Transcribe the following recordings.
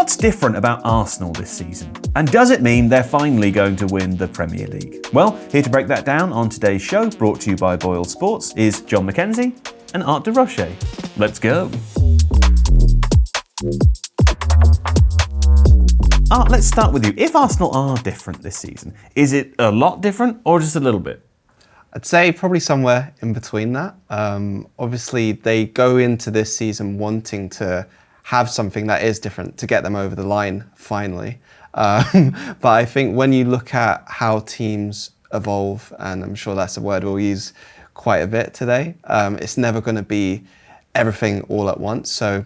What's different about Arsenal this season? And does it mean they're finally going to win the Premier League? Well, here to break that down on today's show, brought to you by BOYLE Sports, is John Mackenzie and Art de Roche. Let's go. Art, let's start with you. If Arsenal are different this season, is it a lot different or just a little bit? I'd say probably somewhere in between that. Obviously, they go into this season wanting to have something that is different to get them over the line finally. But I think when you look at how teams evolve, and I'm sure that's a word we'll use quite a bit today, it's never going to be everything all at once. So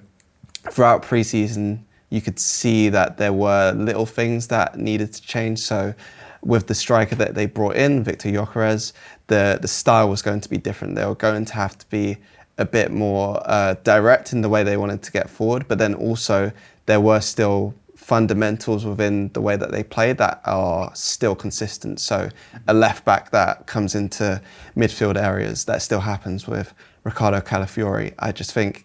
throughout pre-season, you could see that there were little things that needed to change. So with the striker that they brought in, Victor Gyökeres, the style was going to be different. They were going to have to be a bit more direct in the way they wanted to get forward, but then also there were still fundamentals within the way that they play that are still consistent. So a left back that comes into midfield areas, that still happens with Ricardo Calafiori. I just think,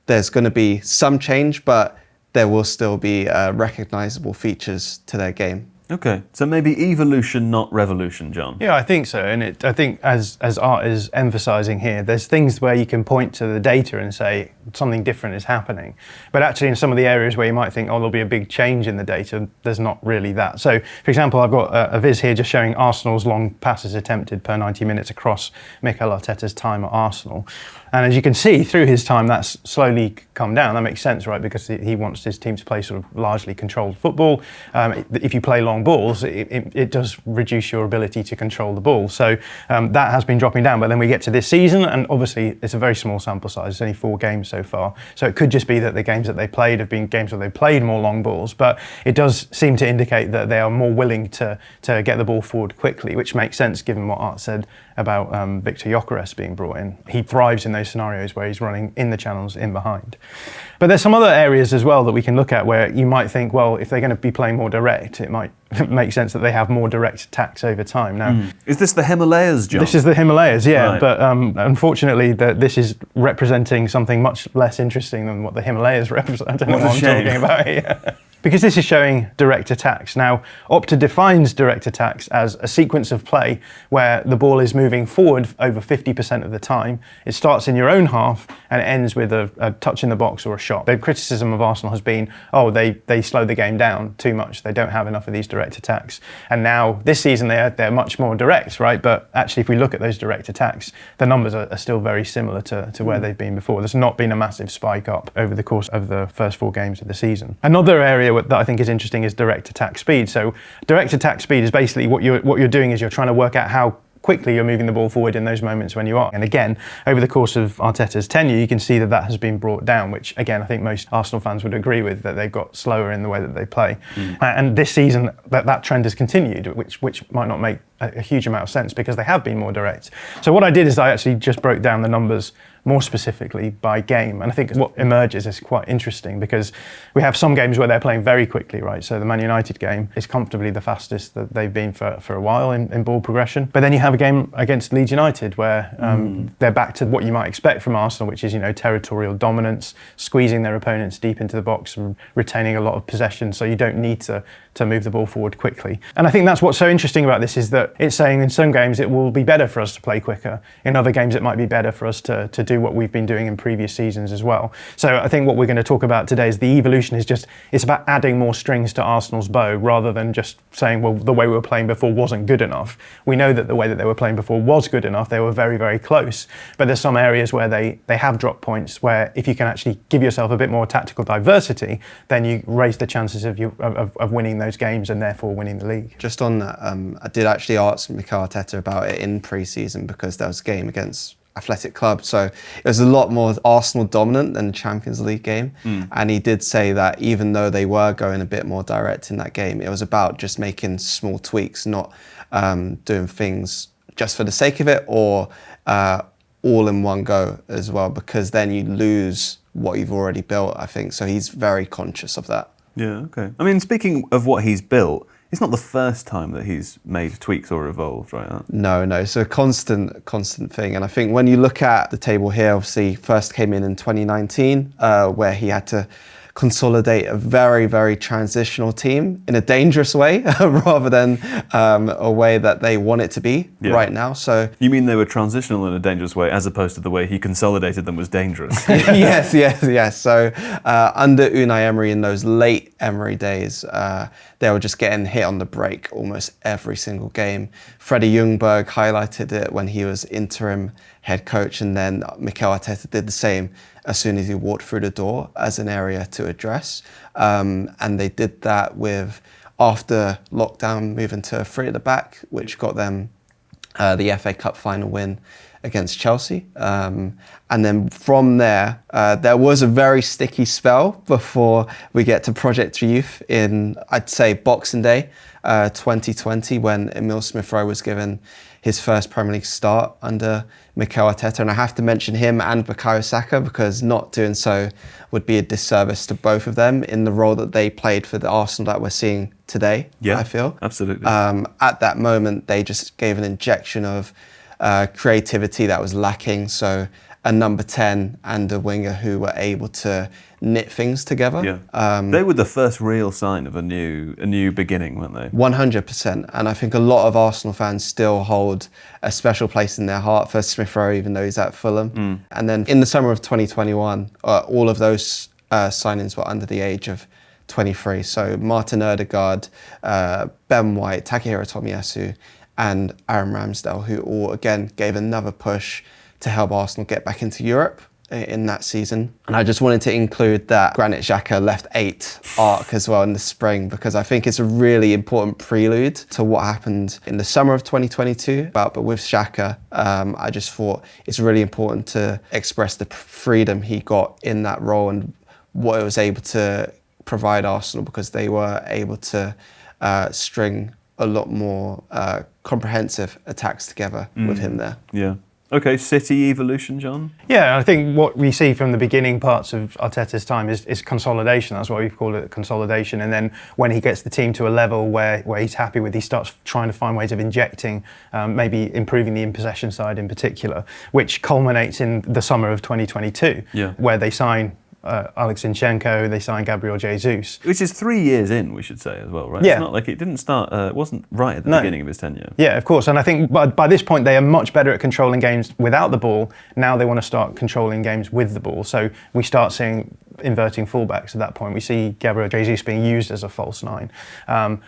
there's going to be some change, but there will still be recognisable features to their game. Okay, so maybe evolution, not revolution, John. Yeah, I think so. And I think as Art is emphasising here, there's things where you can point to the data and say something different is happening. But actually in some of the areas where you might think, there'll be a big change in the data, there's not really that. So, for example, I've got a viz here just showing Arsenal's long passes attempted per 90 minutes across Mikel Arteta's time at Arsenal. And as you can see, through his time, that's slowly come down. That makes sense, right? Because he wants his team to play sort of largely controlled football. If you play long balls, it does reduce your ability to control the ball. So that has been dropping down. But then we get to this season, and obviously it's a very small sample size. It's only 4 games so far. So it could just be that the games that they played have been games where they played more long balls. But it does seem to indicate that they are more willing to get the ball forward quickly, which makes sense given what Art said about Victor Gyökeres being brought in. He thrives in those scenarios where he's running in the channels in behind. But there's some other areas as well that we can look at where you might think, well, if they're going to be playing more direct, it might make sense that they have more direct attacks over time. Now, Is this the Himalayas, John? This is the Himalayas, yeah. Right. But unfortunately, this is representing something much less interesting than what the Himalayas represent. I don't know what I'm talking about here. Because this is showing direct attacks. Now, Opta defines direct attacks as a sequence of play where the ball is moving forward over 50% of the time. It starts in your own half and it ends with a touch in the box or a shot. The criticism of Arsenal has been, they slow the game down too much. They don't have enough of these direct attacks. And now, this season, they're much more direct, right? But actually, if we look at those direct attacks, the numbers are still very similar to where they've been before. There's not been a massive spike up over the course of the first 4 games of the season. Another area that I think is interesting is direct attack speed. So direct attack speed is basically what you're doing is you're trying to work out how quickly you're moving the ball forward in those moments when you are. And again, over the course of Arteta's tenure, you can see that has been brought down, which again, I think most Arsenal fans would agree with, that they've got slower in the way that they play. And this season, that trend has continued, which might not make a huge amount of sense because they have been more direct. So what I did is I actually just broke down the numbers more specifically by game. And I think what emerges is quite interesting because we have some games where they're playing very quickly, right? So the Man United game is comfortably the fastest that they've been for a while in ball progression. But then you have a game against Leeds United where they're back to what you might expect from Arsenal, which is, territorial dominance, squeezing their opponents deep into the box and retaining a lot of possession. So you don't need to move the ball forward quickly. And I think that's what's so interesting about this is that it's saying in some games it will be better for us to play quicker. In other games it might be better for us to do what we've been doing in previous seasons as well. So I think what we're going to talk about today is the evolution it's about adding more strings to Arsenal's bow rather than just saying, well, the way we were playing before wasn't good enough. We know that the way that they were playing before was good enough. They were very, very close. But there's some areas where they have dropped points where if you can actually give yourself a bit more tactical diversity, then you raise the chances of winning those games and therefore winning the league. Just on that, I did actually ask Mikel Arteta about it in pre-season because there was a game against Athletic Club, so it was a lot more Arsenal dominant than the Champions League game. And he did say that even though they were going a bit more direct in that game, it was about just making small tweaks, not doing things just for the sake of it or all in one go as well, because then you lose what you've already built, I think. So he's very conscious of that. Yeah, okay. I mean, speaking of what he's built, it's not the first time that he's made tweaks or evolved, right? No, it's a constant thing. And I think when you look at the table here, obviously first came in 2019, where he had to consolidate a very, very transitional team in a dangerous way rather than a way that they want it to be right now. So you mean they were transitional in a dangerous way as opposed to the way he consolidated them was dangerous? yes. So under Unai Emery in those late Emery days, they were just getting hit on the break almost every single game. Freddie Ljungberg highlighted it when he was interim head coach, and then Mikel Arteta did the same as soon as he walked through the door as an area to address. And they did that with, after lockdown, moving to 3 at the back, which got them the FA Cup final win against Chelsea. And then from there, there was a very sticky spell before we get to Project Youth in, I'd say, Boxing Day 2020, when Emile Smith-Rowe was given his first Premier League start under Mikel Arteta. And I have to mention him and Bukayo Saka, because not doing so would be a disservice to both of them in the role that they played for the Arsenal that we're seeing today, I feel. Absolutely. At that moment, they just gave an injection of creativity that was lacking. So a number 10 and a winger who were able to knit things together. Yeah. They were the first real sign of a new beginning, weren't they? 100%. And I think a lot of Arsenal fans still hold a special place in their heart for Smith-Rowe, even though he's at Fulham. And then in the summer of 2021, all of those signings were under the age of 23. So Martin Ødegaard, Ben White, Takehiro Tomiyasu, and Aaron Ramsdale, who all, again, gave another push to help Arsenal get back into Europe in that season. And I just wanted to include that Granit Xhaka left 8 arc as well in the spring, because I think it's a really important prelude to what happened in the summer of 2022. But with Xhaka, I just thought it's really important to express the freedom he got in that role and what it was able to provide Arsenal, because they were able to string a lot more comprehensive attacks together with him there. Yeah. Okay, City evolution, John? Yeah, I think what we see from the beginning parts of Arteta's time is consolidation. That's why we've called it consolidation. And then when he gets the team to a level where he's happy with, he starts trying to find ways of injecting, maybe improving the in-possession side in particular, which culminates in the summer of 2022, where they sign Alex Zinchenko, they signed Gabriel Jesus. Which is 3 years in, we should say, as well, right? Yeah. It's not like it didn't start, it wasn't right at the beginning of his tenure. Yeah, of course. And I think by this point, they are much better at controlling games without the ball. Now they want to start controlling games with the ball. So we start seeing inverting fullbacks at that point. We see Gabriel Jesus being used as a false 9.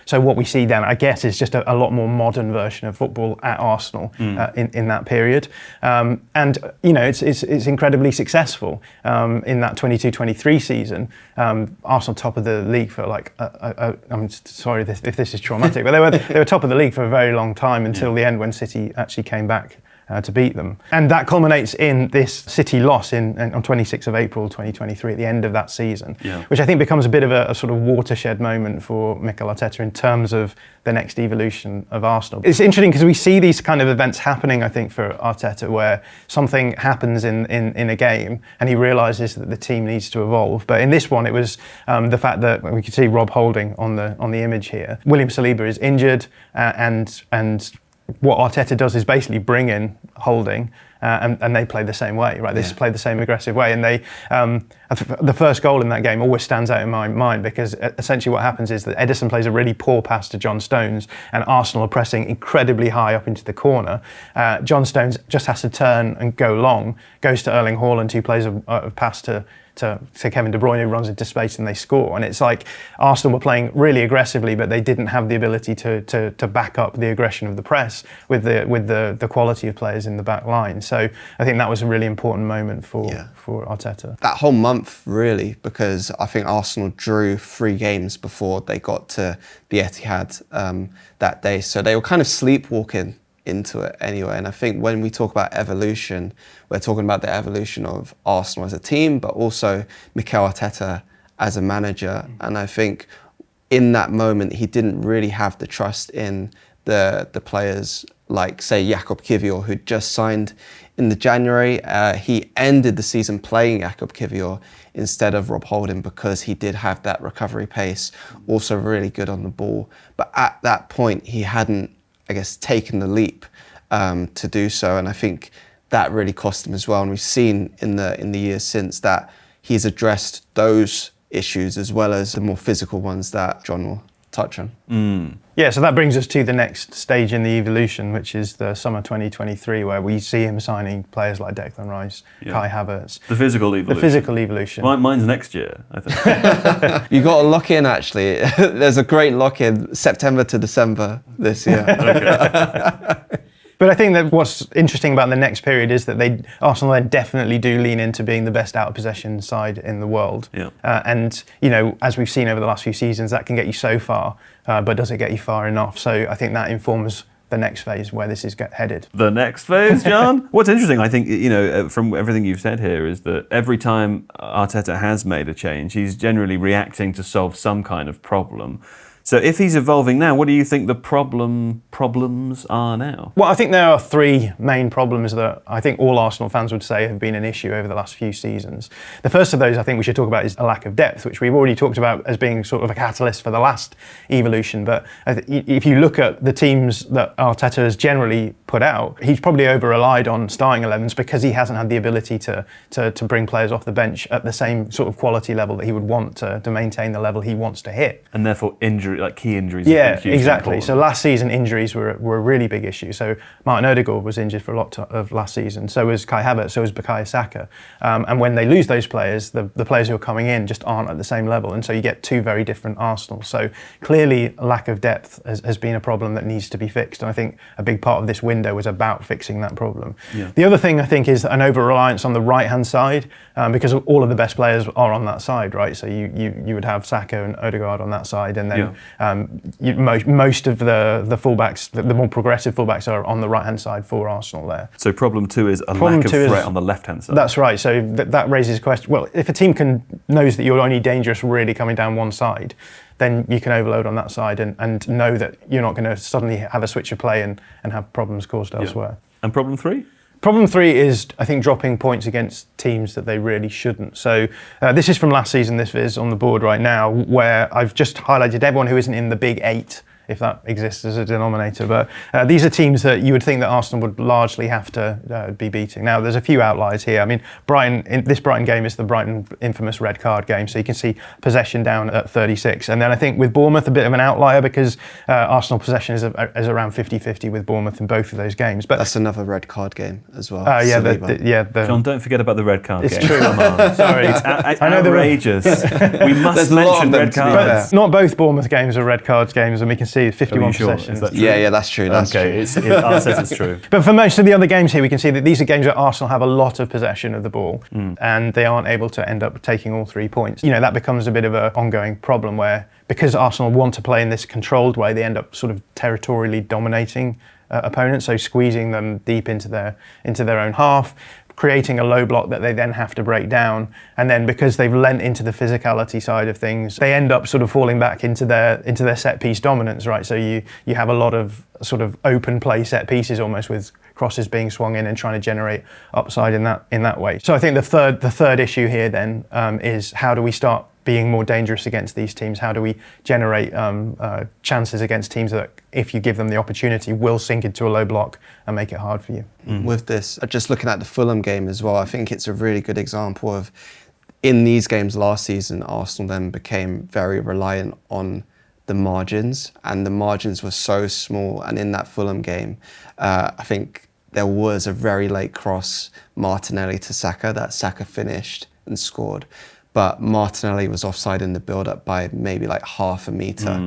So what we see then, I guess, is just a lot more modern version of football at Arsenal in that period. And, you know, it's incredibly successful in that 22-23 season. Arsenal top of the league for like, I'm sorry if this is traumatic, but they were top of the league for a very long time until the end, when City actually came back to beat them. And that culminates in this City loss on 26th of April 2023 at the end of that season, which I think becomes a bit of a sort of watershed moment for Mikel Arteta in terms of the next evolution of Arsenal. It's interesting because we see these kind of events happening, I think, for Arteta, where something happens in a game and he realises that the team needs to evolve. But in this one, it was the fact that we could see Rob Holding on the image here. William Saliba is injured, and what Arteta does is basically bring in Holding, and they play the same way, right? They play the same aggressive way, and they the first goal in that game always stands out in my mind, because essentially what happens is that Ederson plays a really poor pass to John Stones, and Arsenal are pressing incredibly high up into the corner. John Stones just has to turn and go long, goes to Erling Haaland, who plays a pass to Kevin De Bruyne, who runs into space, and they score. And it's like Arsenal were playing really aggressively, but they didn't have the ability to back up the aggression of the press with the quality of players in the back line. So I think that was a really important moment for Arteta. That whole month, really, because I think Arsenal drew 3 games before they got to the Etihad that day. So they were kind of sleepwalking into it anyway. And I think when we talk about evolution, we're talking about the evolution of Arsenal as a team, but also Mikel Arteta as a manager. And I think in that moment, he didn't really have the trust in the players like, say, Jakub Kiwior, who'd just signed in the January. He ended the season playing Jakub Kiwior instead of Rob Holding, because he did have that recovery pace, also really good on the ball. But at that point, he hadn't, I guess, taken the leap to do so, and I think that really cost him as well. And we've seen in the years since that he's addressed those issues as well as the more physical ones that John will touch on. Yeah, so that brings us to the next stage in the evolution, which is the summer 2023, where we see him signing players like Declan Rice, Kai Havertz. The physical evolution. The physical evolution. Mine's next year, I think. You got to lock in, actually. There's a great lock in, September to December this year. But I think that what's interesting about the next period is that Arsenal then definitely do lean into being the best out of possession side in the world. Yeah. And, you know, as we've seen over the last few seasons, that can get you so far, but does it get you far enough? So I think that informs the next phase where this is headed. The next phase, John? What's interesting, I think, you know, from everything you've said here, is that every time Arteta has made a change, he's generally reacting to solve some kind of problem. So if he's evolving now, what do you think the problems are now? Well, I think there are three main problems that I think all Arsenal fans would say have been an issue over the last few seasons. The first of those I think we should talk about is a lack of depth, which we've already talked about as being sort of a catalyst for the last evolution. But if you look at the teams that Arteta has generally put out, he's probably over-relied on starting 11s because he hasn't had the ability to bring players off the bench at the same sort of quality level that he would want to maintain the level he wants to hit. And therefore key injuries. Yeah, exactly. So last season injuries were a really big issue. So Martin Odegaard was injured for a lot of last season. So was Kai Havertz. So was Bukayo Saka. And when they lose those players, the players who are coming in just aren't at the same level. And so you get two very different Arsenals. So clearly lack of depth has been a problem that needs to be fixed. And I think a big part of this window was about fixing that problem. Yeah. The other thing I think is an over-reliance on the right-hand side because all of the best players are on that side, right? So you would have Saka and Odegaard on that side, and then most of the fullbacks, the more progressive fullbacks, are on the right-hand side for Arsenal there. So problem two is a lack of threat on the left-hand side. That's right. So that raises a question. Well, if a team knows that you're only dangerous really coming down one side, then you can overload on that side and know that you're not going to suddenly have a switch of play and have problems caused elsewhere. And problem three? Problem three is, I think, dropping points against teams that they really shouldn't. So this is from last season, this is on the board right now, where I've just highlighted everyone who isn't in the big eight, if that exists as a denominator. But these are teams that you would think that Arsenal would largely have to be beating. Now, there's a few outliers here. I mean, this Brighton game is the Brighton infamous red card game, so you can see possession down at 36. And then I think with Bournemouth, a bit of an outlier because Arsenal possession is around 50-50 with Bournemouth in both of those games. But that's another red card game as well. John, don't forget about the red card game. It's true. Come on. Sorry. It's outrageous. We must mention red cards. But not both Bournemouth games are red cards games, and we can see 51 possession. Yeah, that's true. That's true. It's true. But for most of the other games here, we can see that these are games where Arsenal have a lot of possession of the ball, and they aren't able to end up taking all 3 points. You know, that becomes a bit of an ongoing problem where, because Arsenal want to play in this controlled way, they end up sort of territorially dominating opponents, so squeezing them deep into their own half, creating a low block that they then have to break down. And then because they've lent into the physicality side of things, they end up sort of falling back into their set piece dominance, right? So you have a lot of sort of open play set pieces almost, with crosses being swung in and trying to generate upside in that way. So I think the third issue here then is, how do we start being more dangerous against these teams? How do we generate chances against teams that, if you give them the opportunity, will sink into a low block and make it hard for you? With this, just looking at the Fulham game as well, I think it's a really good example of, in these games last season, Arsenal then became very reliant on the margins, and the margins were so small. And in that Fulham game, I think there was a very late cross, Martinelli to Saka, that Saka finished and scored. But Martinelli was offside in the build-up by maybe like half a metre.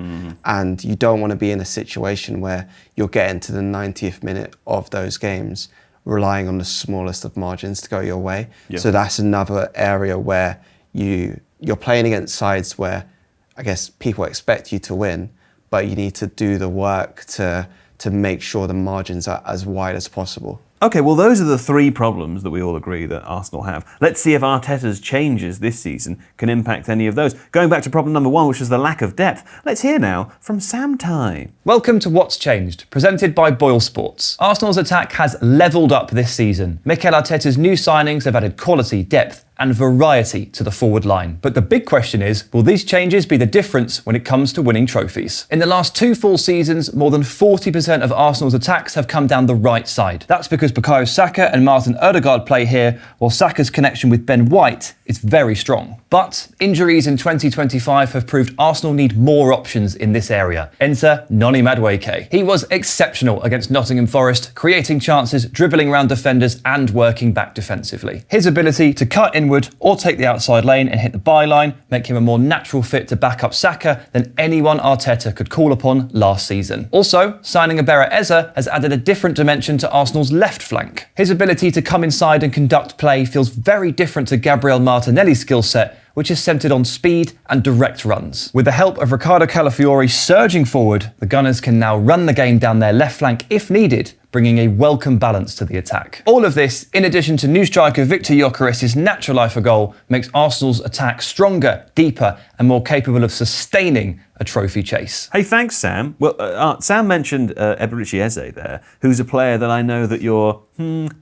And you don't want to be in a situation where you're getting to the 90th minute of those games relying on the smallest of margins to go your way. Yeah. So that's another area where you're playing against sides where, I guess, people expect you to win, but you need to do the work to make sure the margins are as wide as possible. Okay, well, those are the 3 problems that we all agree that Arsenal have. Let's see if Arteta's changes this season can impact any of those. Going back to problem number 1, which was the lack of depth, let's hear now from Sam Tighe. Welcome to What's Changed, presented by BOYLE Sports. Arsenal's attack has levelled up this season. Mikel Arteta's new signings have added quality, depth and variety to the forward line. But the big question is, will these changes be the difference when it comes to winning trophies? In the last 2 full seasons, more than 40% of Arsenal's attacks have come down the right side. That's because Bukayo Saka and Martin Odegaard play here, while Saka's connection with Ben White is very strong. But injuries in 2025 have proved Arsenal need more options in this area. Enter Noni Madueke. He was exceptional against Nottingham Forest, creating chances, dribbling around defenders and working back defensively. His ability to cut inward or take the outside lane and hit the byline make him a more natural fit to back up Saka than anyone Arteta could call upon last season. Also, signing Abera Eze has added a different dimension to Arsenal's left flank. His ability to come inside and conduct play feels very different to Gabriel Martinelli's skill set, which is centred on speed and direct runs. With the help of Ricardo Calafiori surging forward, the Gunners can now run the game down their left flank if needed, bringing a welcome balance to the attack. All of this, in addition to new striker Victor Gyökeres' natural eye for goal, makes Arsenal's attack stronger, deeper and more capable of sustaining a trophy chase. Hey, thanks, Sam. Well, Sam mentioned Eberechi Eze there, who's a player that I know that you're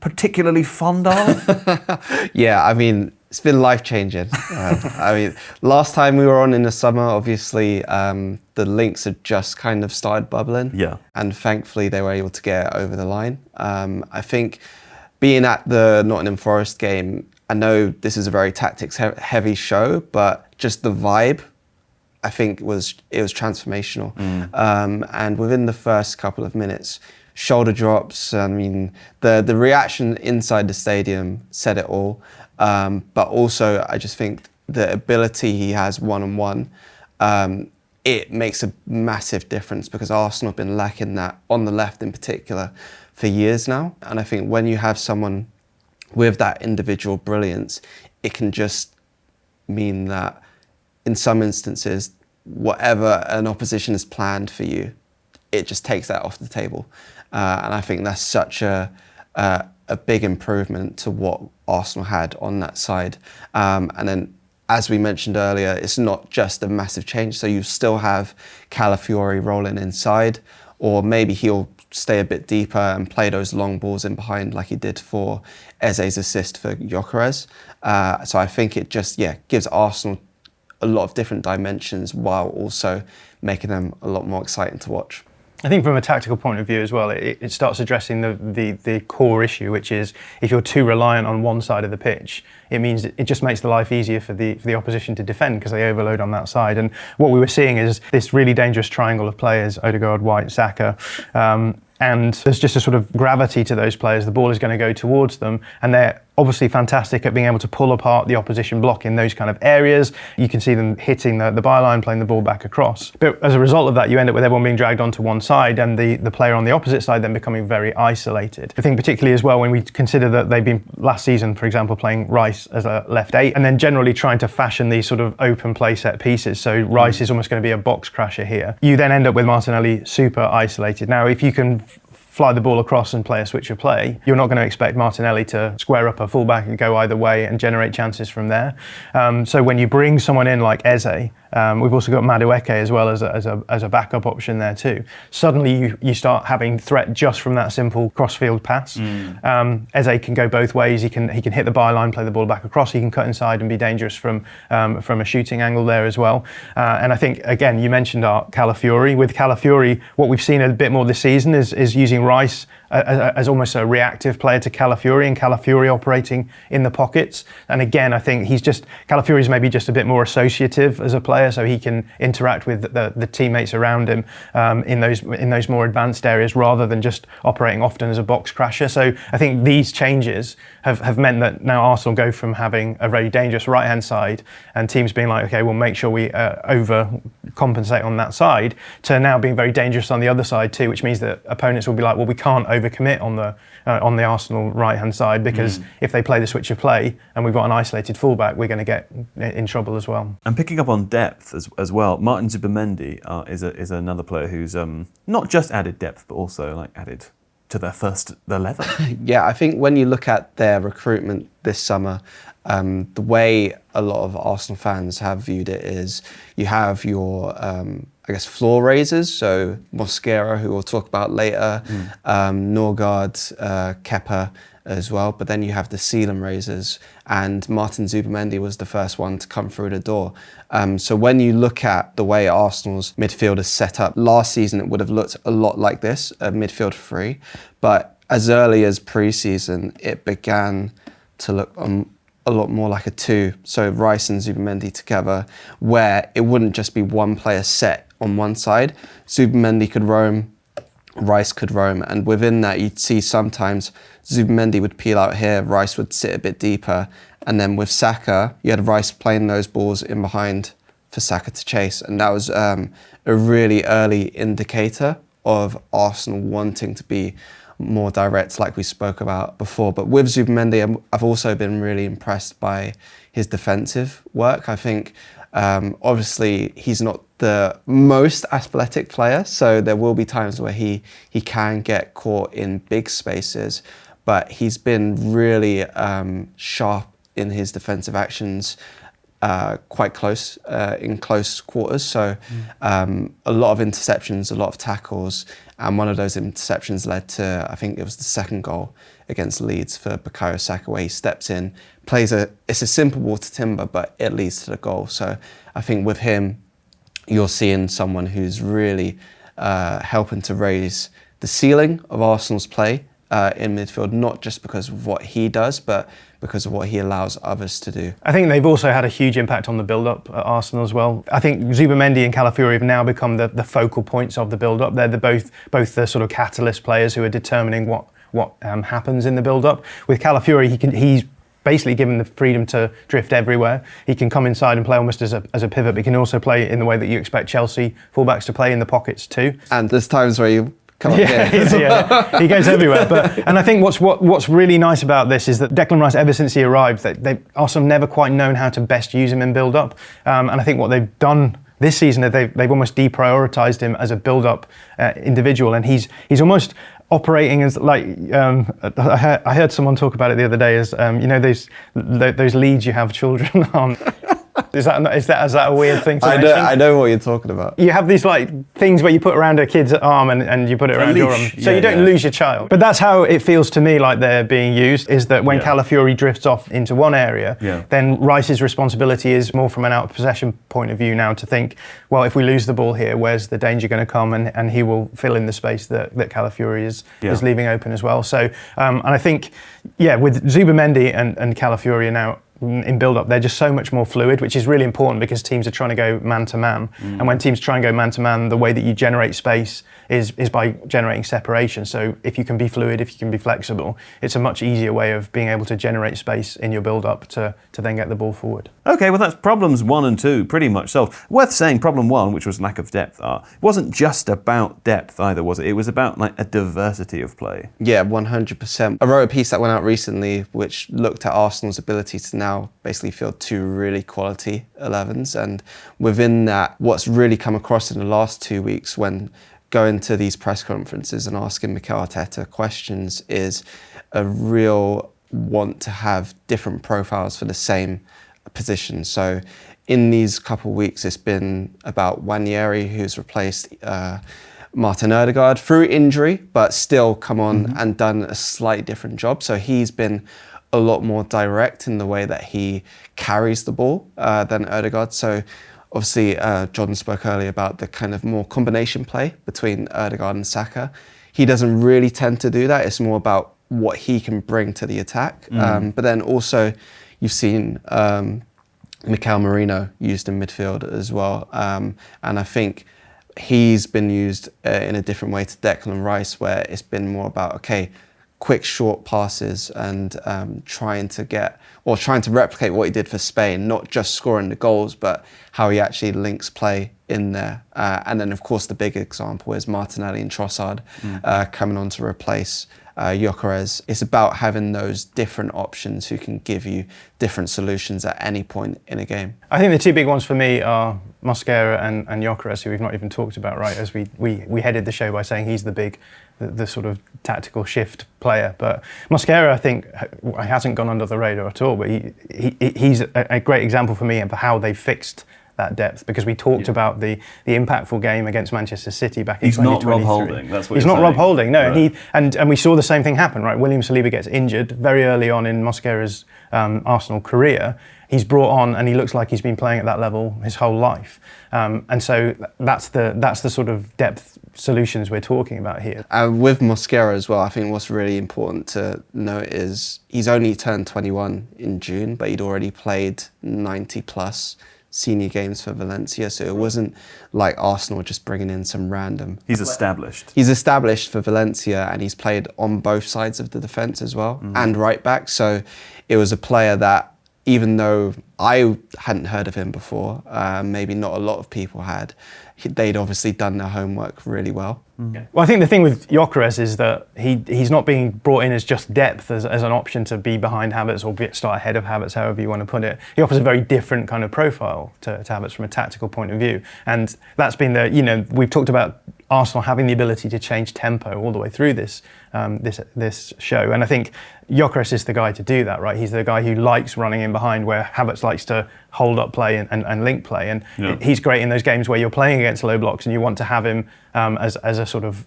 particularly fond of. Yeah, I mean, it's been life-changing. I mean, last time we were on in the summer, obviously, the links had just kind of started bubbling. Yeah. And thankfully, they were able to get it over the line. I think being at the Nottingham Forest game, I know this is a very tactics-heavy show, but just the vibe, I think it was transformational. And within the first couple of minutes, shoulder drops, I mean, the reaction inside the stadium said it all. But also, I just think the ability he has one-on-one, it makes a massive difference because Arsenal have been lacking that on the left in particular for years now. And I think when you have someone with that individual brilliance, it can just mean that in some instances, whatever an opposition has planned for you, it just takes that off the table. And I think that's such a big improvement to what Arsenal had on that side. And then, as we mentioned earlier, it's not just a massive change. So you still have Calafiori rolling inside, or maybe he'll stay a bit deeper and play those long balls in behind like he did for Eze's assist for Gyökeres. So I think it just, gives Arsenal a lot of different dimensions while also making them a lot more exciting to watch. I think from a tactical point of view as well, it starts addressing the core issue, which is if you're too reliant on one side of the pitch, it means it just makes the life easier for the opposition to defend because they overload on that side. And what we were seeing is this really dangerous triangle of players, Odegaard, White, Saka, and there's just a sort of gravity to those players. The ball is going to go towards them, and they're obviously fantastic at being able to pull apart the opposition block in those kind of areas. You can see them hitting the byline, playing the ball back across. But as a result of that, you end up with everyone being dragged onto one side and the player on the opposite side then becoming very isolated. I think particularly as well when we consider that they've been last season, for example, playing Rice as a left 8 and then generally trying to fashion these sort of open play set pieces. So Rice is almost going to be a box crasher here. You then end up with Martinelli super isolated. Now, if you can fly the ball across and play a switch of play, you're not going to expect Martinelli to square up a fullback and go either way and generate chances from there. So when you bring someone in like Eze, we've also got Madueke as well as a backup option there too. Suddenly you start having threat just from that simple cross-field pass. Eze can go both ways. He can hit the byline, play the ball back across. He can cut inside and be dangerous from a shooting angle there as well. And I think again you mentioned Calafiori. With Calafiori, what we've seen a bit more this season is using Rice as almost a reactive player to Calafiori, and Calafiori operating in the pockets. And again, I think Calafiori's maybe just a bit more associative as a player, so he can interact with the teammates around him in those more advanced areas rather than just operating often as a box crasher. So I think these changes have meant that now Arsenal go from having a very dangerous right-hand side and teams being like, okay, we'll make sure we overcompensate on that side, to now being very dangerous on the other side too, which means that opponents will be like, well, we can't overcommit on the Arsenal right-hand side because if they play the switch of play and we've got an isolated fullback, we're going to get in trouble as well. And picking up on depth as well, Martin Zubimendi is another player who's not just added depth but also added to their 11. Yeah, I think when you look at their recruitment this summer, the way a lot of Arsenal fans have viewed it is you have your floor raisers, so Mosquera, who we'll talk about later, Norgard, Kepa as well, but then you have the ceiling raisers, and Martin Zubimendi was the first one to come through the door. So when you look at the way Arsenal's midfield is set up, last season it would have looked a lot like this, a midfield three, but as early as pre-season, it began to look a lot more like a two, so Rice and Zubimendi together, where it wouldn't just be one player set on one side. Zubimendi could roam, Rice could roam, and within that you'd see sometimes Zubimendi would peel out here, Rice would sit a bit deeper, and then with Saka, you had Rice playing those balls in behind for Saka to chase, and that was a really early indicator of Arsenal wanting to be more direct, like we spoke about before. But with Zubimendi, I've also been really impressed by his defensive work. I think obviously he's not the most athletic player, so there will be times where he can get caught in big spaces, but he's been really sharp in his defensive actions, quite close, in close quarters. So a lot of interceptions, a lot of tackles, and one of those interceptions led to, I think it was the second goal against Leeds for Bukayo Saka, where he steps in, it's a simple ball to Timber, but it leads to the goal. So I think with him, you're seeing someone who's really helping to raise the ceiling of Arsenal's play in midfield, not just because of what he does, but because of what he allows others to do. I think they've also had a huge impact on the build-up at Arsenal as well. I think Zubimendi and Calafiori have now become the focal points of the build-up. They're both the sort of catalyst players who are determining what happens in the build-up. With Calafiori, he's basically given the freedom to drift everywhere. He can come inside and play almost as a pivot, but he can also play in the way that you expect Chelsea fullbacks to play, in the pockets too. And there's times where you he goes everywhere. And I think what's really nice about this is that Declan Rice, ever since he arrived, Arsenal have never quite known how to best use him in build-up. And I think what they've done this season is they've almost deprioritised him as a build-up individual, and he's almost operating as like I heard someone talk about it the other day as those leads you have children on. Is that a weird thing to mention? I know what you're talking about. You have these like things where you put around a kid's arm and you put it around your arm, so you don't lose your child. But that's how it feels to me like they're being used, is that when Calafiori drifts off into one area, then Rice's responsibility is more from an out of possession point of view now to think, well, if we lose the ball here, where's the danger going to come? And he will fill in the space that Calafiori is leaving open as well. So, and I think, with Zubimendi and Calafiori now in build-up, they're just so much more fluid, which is really important because teams are trying to go man-to-man. And when teams try and go man-to-man, the way that you generate space is by generating separation. So if you can be fluid, if you can be flexible, it's a much easier way of being able to generate space in your build-up to then get the ball forward. Okay, well that's problems 1 and 2 pretty much solved. Worth saying, problem 1, which was lack of depth, wasn't just about depth either, was it? It was about like a diversity of play. Yeah, 100%. I wrote a piece that went out recently which looked at Arsenal's ability to now basically field 2 really quality 11s, and within that, what's really come across in the last 2 weeks when going to these press conferences and asking Mikel Arteta questions is a real want to have different profiles for the same position. So in these couple of weeks, it's been about Wanyeri, who's replaced Martin Ødegaard through injury, but still come on and done a slightly different job. So he's been a lot more direct in the way that he carries the ball than Ødegaard. So obviously, John spoke earlier about the kind of more combination play between Ødegaard and Saka. He doesn't really tend to do that. It's more about what he can bring to the attack. But then also, you've seen Mikel Merino used in midfield as well. And I think he's been used in a different way to Declan Rice, where it's been more about, quick short passes and trying to replicate what he did for Spain, not just scoring the goals, but how he actually links play in there. And then of course the big example is Martinelli and Trossard coming on to replace Gyökeres. It's about having those different options who can give you different solutions at any point in a game. I think the 2 big ones for me are Mosquera and Gyökeres, who we've not even talked about, right? As we headed the show by saying he's the sort of tactical shift player. But Mosquera, I think, he hasn't gone under the radar at all, but he's a great example for me of how they fixed that depth, because we talked about the impactful game against Manchester City back in 2023. He's not Rob Holding, that's what he's you're not saying. Rob Holding, no. Right. And we saw the same thing happen, right? William Saliba gets injured very early on in Mosquera's Arsenal career. he's brought on, and he looks like he's been playing at that level his whole life. And so that's the sort of depth solutions we're talking about here. With Mosquera as well, I think what's really important to note is he's only turned 21 in June, but he'd already played 90 plus senior games for Valencia, so it wasn't like Arsenal just bringing in some random. He's established. He's established for Valencia, and he's played on both sides of the defence as well, and right back. So it was a player that, even though I hadn't heard of him before, maybe not a lot of people had, they'd obviously done their homework really well. Well, I think the thing with Gyökeres is that he's not being brought in as just depth, as an option to be behind Havertz or start ahead of Havertz, however you want to put it. He offers a very different kind of profile to Havertz from a tactical point of view. And that's been we've talked about Arsenal having the ability to change tempo all the way through this show. And I think Gyökeres is the guy to do that, right? He's the guy who likes running in behind, where Havertz likes to hold up play and link play. And he's great in those games where you're playing against low blocks and you want to have him as a sort of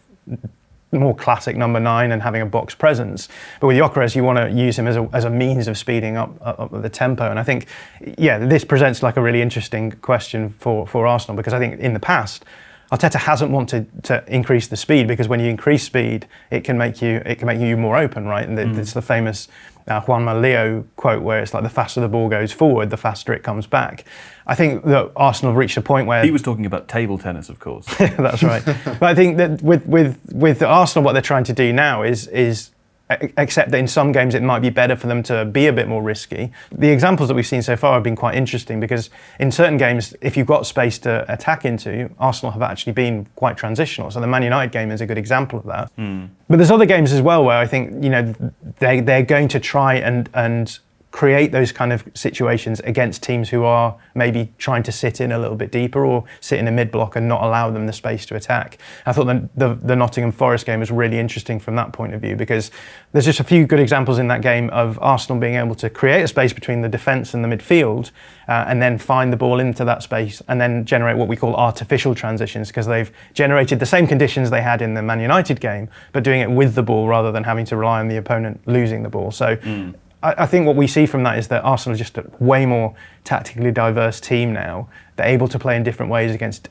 more classic number 9 and having a box presence. But with Gyökeres, you want to use him as a means of speeding up the tempo. And I think, this presents like a really interesting question for Arsenal, because I think in the past, Arteta hasn't wanted to increase the speed, because when you increase speed, it can make you more open, right? And it's the famous Juanma Leo quote, where it's like, the faster the ball goes forward, the faster it comes back. I think that Arsenal have reached a point where... He was talking about table tennis, of course. That's right. But I think that with Arsenal, what they're trying to do now is accept that in some games it might be better for them to be a bit more risky. The examples that we've seen so far have been quite interesting, because in certain games, if you've got space to attack into, Arsenal have actually been quite transitional. So the Man United game is a good example of that. But there's other games as well where I think they're going to try and create those kind of situations against teams who are maybe trying to sit in a little bit deeper or sit in a mid-block and not allow them the space to attack. I thought the Nottingham Forest game was really interesting from that point of view, because there's just a few good examples in that game of Arsenal being able to create a space between the defence and the midfield, and then find the ball into that space and then generate what we call artificial transitions, because they've generated the same conditions they had in the Man United game, but doing it with the ball rather than having to rely on the opponent losing the ball. So I think what we see from that is that Arsenal are just a way more tactically diverse team now. They're able to play in different ways against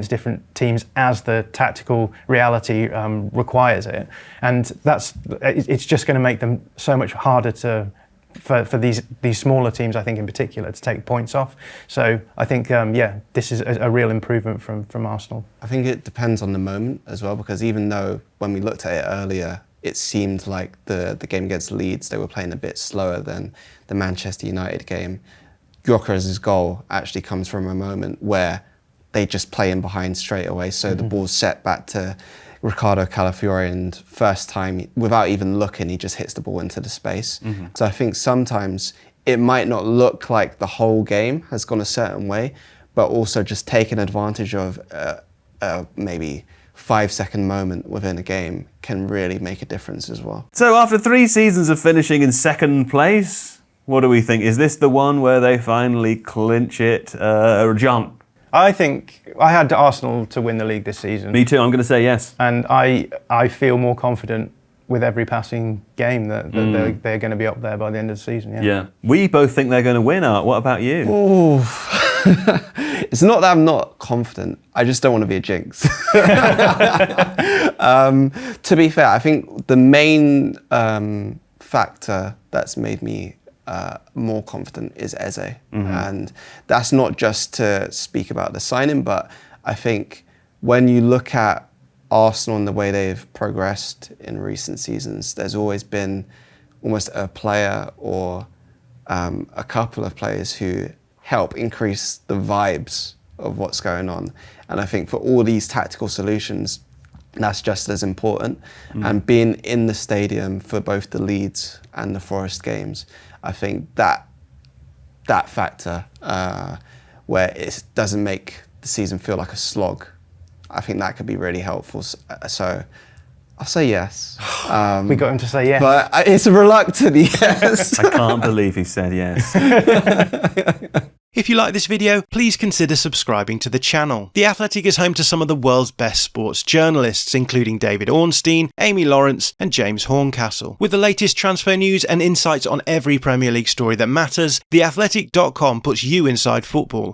different teams as the tactical reality requires it, and it's just going to make them so much harder for these smaller teams, I think in particular, to take points off. So I think this is a real improvement from Arsenal. I think it depends on the moment as well, because even though when we looked at it earlier, it seemed like the game against Leeds, they were playing a bit slower than the Manchester United game. Gyökeres' goal actually comes from a moment where they just play in behind straight away. So the ball's set back to Ricardo Calafiore, and first time, without even looking, he just hits the ball into the space. So I think sometimes it might not look like the whole game has gone a certain way, but also just taking advantage of maybe 5-second moment within a game can really make a difference as well. So after 3 seasons of finishing in second place, what do we think? Is this the one where they finally clinch it? John? I think I had Arsenal to win the league this season. Me too, I'm going to say yes. And I feel more confident with every passing game that they're going to be up there by the end of the season. Yeah. We both think they're going to win, Art. What about you? Oh. It's not that I'm not confident, I just don't want to be a jinx. To be fair, I think the main factor that's made me more confident is Eze. And that's not just to speak about the signing, but I think when you look at Arsenal and the way they've progressed in recent seasons, there's always been almost a player or a couple of players who help increase the vibes of what's going on. And I think for all these tactical solutions, that's just as important. And being in the stadium for both the Leeds and the Forest games, I think that factor where it doesn't make the season feel like a slog, I think that could be really helpful. So I'll say yes. We got him to say yes. But it's a reluctant yes. I can't believe he said yes. If you like this video, please consider subscribing to the channel. The Athletic is home to some of the world's best sports journalists, including David Ornstein, Amy Lawrence and James Horncastle. With the latest transfer news and insights on every Premier League story that matters, theathletic.com puts you inside football